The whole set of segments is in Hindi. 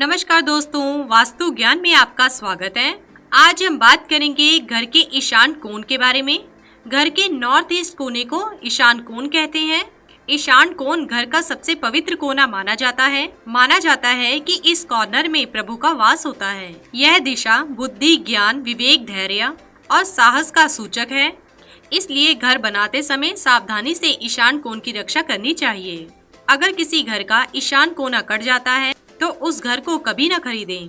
नमस्कार दोस्तों, वास्तु ज्ञान में आपका स्वागत है। आज हम बात करेंगे घर के ईशान कोण के बारे में। घर के नॉर्थ ईस्ट कोने को ईशान कोण कहते हैं। ईशान कोण घर का सबसे पवित्र कोना माना जाता है। माना जाता है कि इस कॉर्नर में प्रभु का वास होता है। यह दिशा बुद्धि, ज्ञान, विवेक, धैर्य और साहस का सूचक है। इसलिए घर बनाते समय सावधानी से ईशान कोण की रक्षा करनी चाहिए। अगर किसी घर का ईशान कोना कट जाता है तो उस घर को कभी न खरीदें।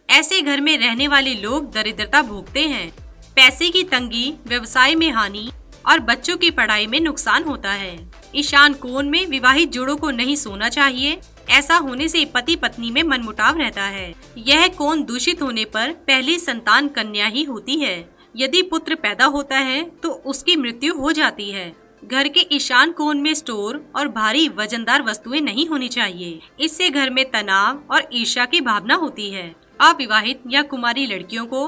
ऐसे घर में रहने वाले लोग दरिद्रता भोगते हैं। पैसे की तंगी, व्यवसाय में हानि और बच्चों की पढ़ाई में नुकसान होता है। ईशान कोण में विवाहित जोड़ों को नहीं सोना चाहिए। ऐसा होने से पति पत्नी में मनमुटाव रहता है। यह कोण दूषित होने पर पहली संतान कन्या ही होती है। यदि पुत्र पैदा होता है तो उसकी मृत्यु हो जाती है। घर के ईशान कोण में स्टोर और भारी वजनदार वस्तुएं नहीं होनी चाहिए। इससे घर में तनाव और ईर्ष्या की भावना होती है। अविवाहित या कुमारी लड़कियों को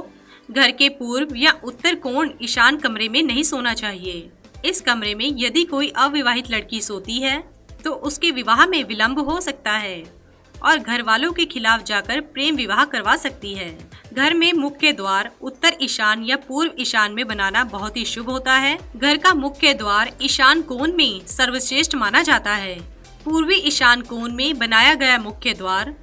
घर के पूर्व या उत्तर कोण ईशान कमरे में नहीं सोना चाहिए। इस कमरे में यदि कोई अविवाहित लड़की सोती है तो उसके विवाह में विलंब हो सकता है और घर वालों के खिलाफ जाकर प्रेम विवाह करवा सकती है। घर में मुख्य द्वार उत्तर ईशान या पूर्व ईशान में बनाना बहुत ही शुभ होता है। घर का मुख्य द्वार ईशान कोण में सर्वश्रेष्ठ माना जाता है। पूर्वी ईशान कोण में बनाया गया मुख्य द्वार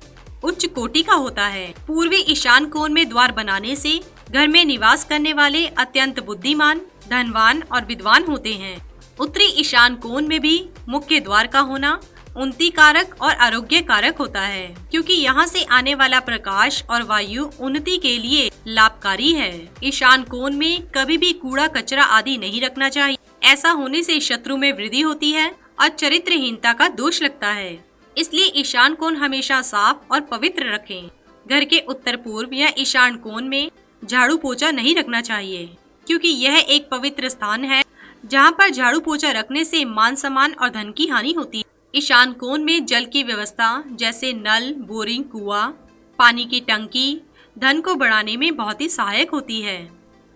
उच्च कोटि का होता है। पूर्वी ईशान कोण में द्वार बनाने से घर में निवास करने वाले अत्यंत बुद्धिमान, धनवान और विद्वान होते हैं। उत्तरी ईशान कोण में भी मुख्य द्वार का होना उन्नति कारक और आरोग्य कारक होता है, क्योंकि यहाँ से आने वाला प्रकाश और वायु उन्नति के लिए लाभकारी है। ईशान कोण में कभी भी कूड़ा कचरा आदि नहीं रखना चाहिए। ऐसा होने से शत्रु में वृद्धि होती है और चरित्रहीनता का दोष लगता है। इसलिए ईशान कोण हमेशा साफ और पवित्र रखें। घर के उत्तर पूर्व या ईशान कोण में झाड़ू पोछा नहीं रखना चाहिए, क्योंकि यह एक पवित्र स्थान है जहाँ पर झाड़ू पोछा रखने से मान सम्मान और धन की हानि होती है। ईशान कोण में जल की व्यवस्था जैसे नल, बोरिंग, कुआं, पानी की टंकी धन को बढ़ाने में बहुत ही सहायक होती है।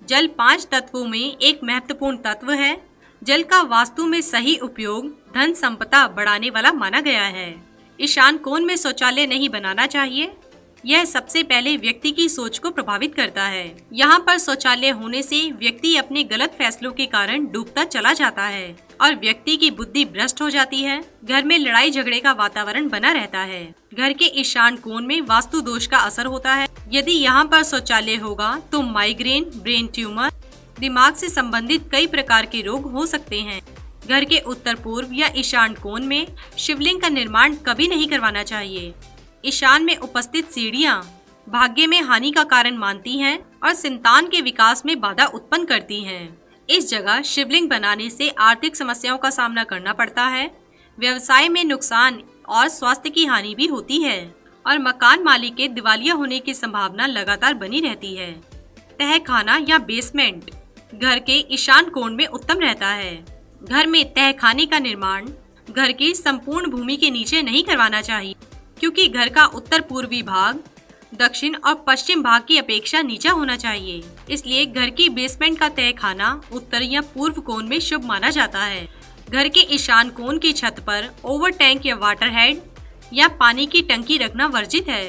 जल 5 तत्वों में एक महत्वपूर्ण तत्व है। जल का वास्तु में सही उपयोग धन संपदा बढ़ाने वाला माना गया है। ईशान कोण में शौचालय नहीं बनाना चाहिए। यह सबसे पहले व्यक्ति की सोच को प्रभावित करता है। यहाँ पर शौचालय होने से व्यक्ति अपने गलत फैसलों के कारण डूबता चला जाता है और व्यक्ति की बुद्धि भ्रष्ट हो जाती है। घर में लड़ाई झगड़े का वातावरण बना रहता है। घर के ईशान कोण में वास्तु दोष का असर होता है। यदि यहाँ पर शौचालय होगा तो माइग्रेन, ब्रेन ट्यूमर, दिमाग से संबंधित कई प्रकार के रोग हो सकते हैं। घर के उत्तर पूर्व या ईशान कोण में शिवलिंग का निर्माण कभी नहीं करवाना चाहिए। ईशान में उपस्थित सीढ़ियाँ भाग्य में हानि का कारण मानती हैं और संतान के विकास में बाधा उत्पन्न करती हैं। इस जगह शिवलिंग बनाने से आर्थिक समस्याओं का सामना करना पड़ता है, व्यवसाय में नुकसान और स्वास्थ्य की हानि भी होती है और मकान मालिक के दिवालिया होने की संभावना लगातार बनी रहती है। तहखाना या बेसमेंट घर के ईशान कोण में उत्तम रहता है। घर में तहखाने का निर्माण घर की संपूर्ण भूमि के नीचे नहीं करवाना चाहिए, क्योंकि घर का उत्तर पूर्वी भाग दक्षिण और पश्चिम भाग की अपेक्षा नीचा होना चाहिए। इसलिए घर की बेसमेंट का तहखाना उत्तर या पूर्व कोण में शुभ माना जाता है। घर के ईशान कोण की छत पर ओवर टैंक या वाटर हेड या पानी की टंकी रखना वर्जित है,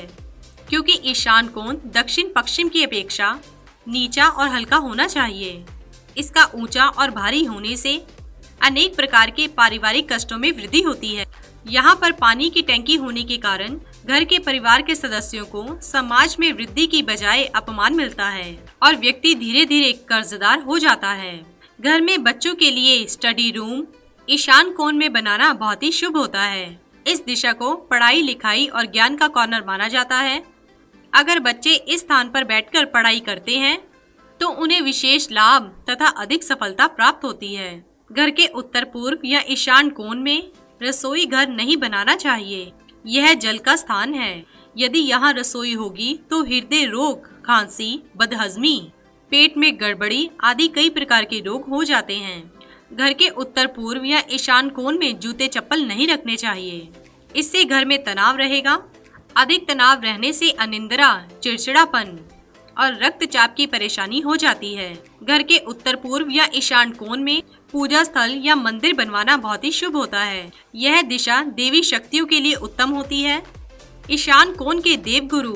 क्योंकि ईशान कोण दक्षिण पश्चिम की अपेक्षा नीचा और हल्का होना चाहिए। इसका ऊंचा और भारी होने से अनेक प्रकार के पारिवारिक कष्टों में वृद्धि होती है। यहाँ पर पानी की टंकी होने के कारण घर के परिवार के सदस्यों को समाज में वृद्धि की बजाय अपमान मिलता है और व्यक्ति धीरे धीरे कर्जदार हो जाता है। घर में बच्चों के लिए स्टडी रूम ईशान कोण में बनाना बहुत ही शुभ होता है। इस दिशा को पढ़ाई लिखाई और ज्ञान का कॉर्नर माना जाता है। अगर बच्चे इस स्थान पर बैठकर पढ़ाई करते हैं तो उन्हें विशेष लाभ तथा अधिक सफलता प्राप्त होती है। घर के उत्तर पूर्व या ईशान कोण में रसोई घर नहीं बनाना चाहिए। यह जल का स्थान है। यदि यहाँ रसोई होगी तो हृदय रोग, खांसी, बदहजमी, पेट में गड़बड़ी आदि कई प्रकार के रोग हो जाते हैं। घर के उत्तर पूर्व या ईशान कोण में जूते चप्पल नहीं रखने चाहिए। इससे घर में तनाव रहेगा। अधिक तनाव रहने से अनिद्रा, चिड़चिड़ापन और रक्तचाप की परेशानी हो जाती है। घर के उत्तर पूर्व या ईशान कोण में पूजा स्थल या मंदिर बनवाना बहुत ही शुभ होता है। यह दिशा देवी शक्तियों के लिए उत्तम होती है। ईशान कोण के देवगुरु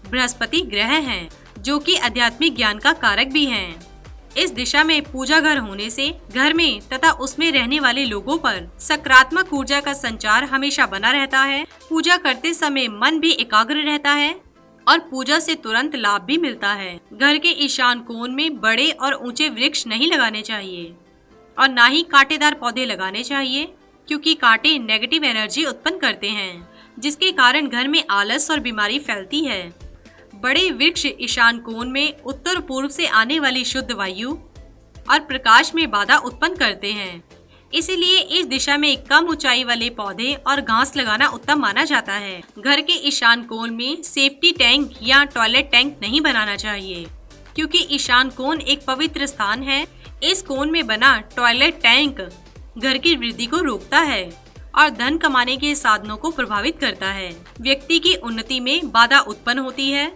बृहस्पति ग्रह हैं, जो कि आध्यात्मिक ज्ञान का कारक भी हैं। इस दिशा में पूजा घर होने से घर में तथा उसमें रहने वाले लोगों पर सकारात्मक ऊर्जा का संचार हमेशा बना रहता है। पूजा करते समय मन भी एकाग्र रहता है और पूजा से तुरंत लाभ भी मिलता है। घर के ईशान कोण में बड़े और ऊंचे वृक्ष नहीं लगाने चाहिए और ना ही कांटेदार पौधे लगाने चाहिए, क्योंकि कांटे नेगेटिव एनर्जी उत्पन्न करते हैं, जिसके कारण घर में आलस और बीमारी फैलती है। बड़े वृक्ष ईशान कोण में उत्तर पूर्व से आने वाली शुद्ध वायु और प्रकाश में बाधा उत्पन्न करते हैं। इसीलिए इस दिशा में कम ऊंचाई वाले पौधे और घास लगाना उत्तम माना जाता है। घर के ईशान कोण में सेफ्टी टैंक या टॉयलेट टैंक नहीं बनाना चाहिए, क्योंकि ईशान कोण एक पवित्र स्थान है। इस कोण में बना टॉयलेट टैंक घर की वृद्धि को रोकता है और धन कमाने के साधनों को प्रभावित करता है। व्यक्ति की उन्नति में बाधा उत्पन्न होती है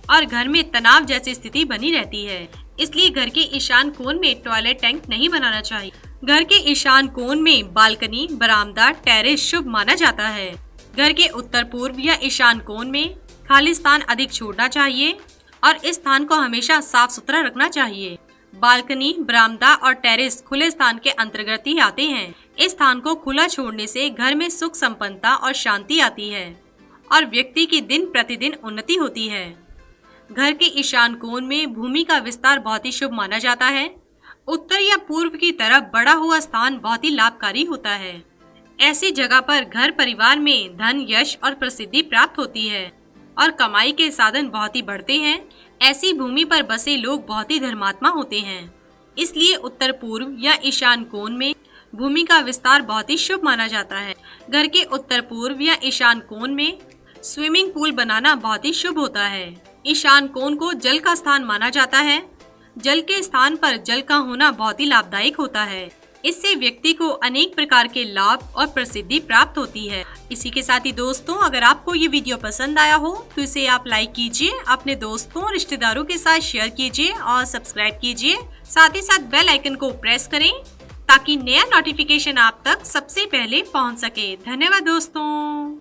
और घर में तनाव जैसी स्थिति बनी रहती है। इसलिए घर के ईशान कोण में टॉयलेट टैंक नहीं बनाना चाहिए। घर के ईशान कोण में बालकनी, बरामदा, टेरेस शुभ माना जाता है। घर के उत्तर पूर्व या ईशान कोण में खाली स्थान अधिक छोड़ना चाहिए और इस स्थान को हमेशा साफ सुथरा रखना चाहिए। बालकनी, बरामदा और टेरेस खुले स्थान के अंतर्गत ही आते हैं। इस स्थान को खुला छोड़ने से घर में सुख, संपन्नता और शांति आती है और व्यक्ति की दिन प्रतिदिन उन्नति होती है। घर के ईशान कोण में भूमि का विस्तार बहुत ही शुभ माना जाता है। उत्तर या पूर्व की तरफ बढ़ा हुआ स्थान बहुत ही लाभकारी होता है। ऐसी जगह पर घर परिवार में धन, यश और प्रसिद्धि प्राप्त होती है और कमाई के साधन बहुत ही बढ़ते हैं। ऐसी भूमि पर बसे लोग बहुत ही धर्मात्मा होते हैं। इसलिए उत्तर पूर्व या ईशान कोण में भूमि का विस्तार बहुत ही शुभ माना जाता है। घर के उत्तर पूर्व या ईशान कोण में स्विमिंग पूल बनाना बहुत ही शुभ होता है। ईशान कोण को जल का स्थान माना जाता है। जल के स्थान पर जल का होना बहुत ही लाभदायक होता है। इससे व्यक्ति को अनेक प्रकार के लाभ और प्रसिद्धि प्राप्त होती है। इसी के साथ ही दोस्तों, अगर आपको ये वीडियो पसंद आया हो तो इसे आप लाइक कीजिए, अपने दोस्तों और रिश्तेदारों के साथ शेयर कीजिए और सब्सक्राइब कीजिए। साथ ही साथ बेल आइकन को प्रेस करें ताकि नया नोटिफिकेशन आप तक सबसे पहले पहुंच सके। धन्यवाद दोस्तों।